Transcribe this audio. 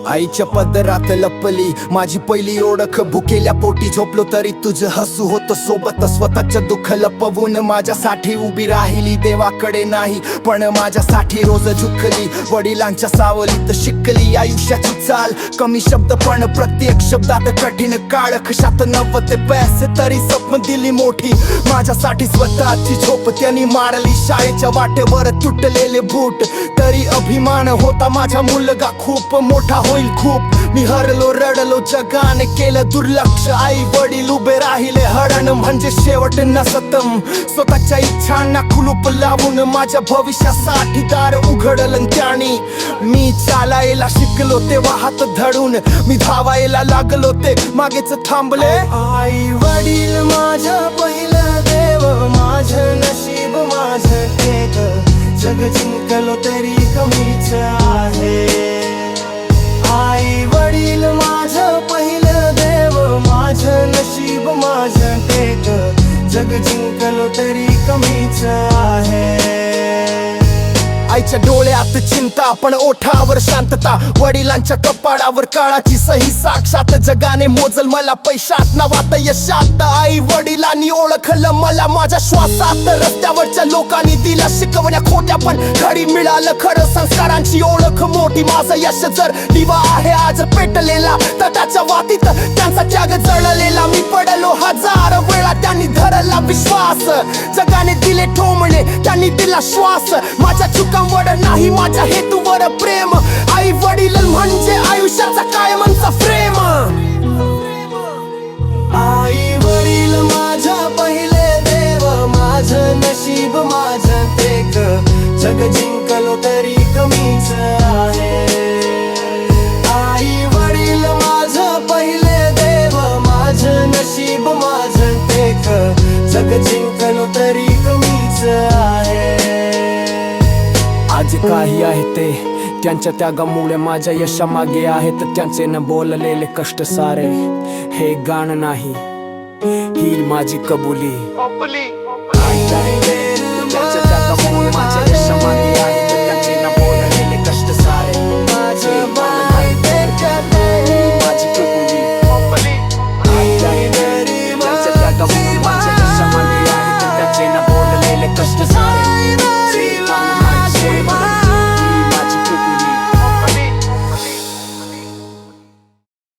आईच्या पदरात लपली माझी पहिली ओळख, भुकेल्या पोटी झोपलो तरी तुझं हसू होतं सोबत. स्वतःचं दुःख लपवून माझ्यासाठी उभी राहिली, देवाकडे नाही पण माझ्यासाठी रोज झुकली. वडिलांच्या सावलीत शिकली आयुष्याची चाल, कमी शब्द पण प्रत्येक शब्दात कठीण काळ. खिशात 90 पैसे तरी स्वप्न दिली मोठी, माझ्यासाठी स्वतःची झोप त्यांनी मारली. शाळेच्या वाटेवर तुटलेले बूट, तरी अभिमान होता माझा मुलगा खूप मोठा होईल खूप. मी हरलो रडलो जगाने केलं दुर्लक्ष, आई वडील उभे राहिले हरण म्हणजे शेवट नसतम. स्वतःच्या इच्छांना कुलूप लावून माझ्या भविष्यासाठी दार उघडलं त्यानी. मी चालायला शिकलो तेव्हा हात धरून, मी धावायला लागलो ते मागेच थांबले. आई वडील माझं पहिलं देव, माझं नशीब माझं टेक. जग जिंकलो तरी कमीच आहे. आई वडील माझं पहिलं देव, माझं नशीब माझं टेक. जग जिंकलो तरी कमीच आहे. आईच्या डोळ्यात चिंता पण ओठावर शांतता, वडिलांच्या कपाळावर काळाची सही साक्षात. जगाने मोजल मला पैशात नावात यशात, आई वडिलांनी ओळखलं मला माझ्या श्वासात. रस्त्यावरच्या लोकांनी दिल्या शिकवण्या खोट्या पण घरी मिळालं खरं संस्कारांची ओळख मोठी. माझं यश जर दिवा आहे आज पेटलेला तटाच्या वातीत, त्यांचा त्याग जळलेला. मी पडलो हजार वेळा त्यांनी धरला विश्वास, जगाने दिले ठोमणे त्यांनी दिला श्वास. माझ्या चुकांवर नाही माझ्या हेतूवर प्रेम, आई वडील म्हणजे आयुष्याचा कायमचा फ्रेम. आई वडील माझा पहिले देव, माझं नशीब माझं टेक. जग जिंकलो तरी कमीच आहे. आई वडील माझं पहिले देव, माझं नशीब माझं टेक. जग जिंकलो तरी कमीच आहे. आज काही आहे ते त्यांच्या त्यागामुळे माझ्या यशामागे आहेत त्यांचे न बोललेले कष्ट सारे. हे गाणं नाही ही माझी कबुली, त्यांच्या त्यागामुळे माझ्या यशामागे आहे.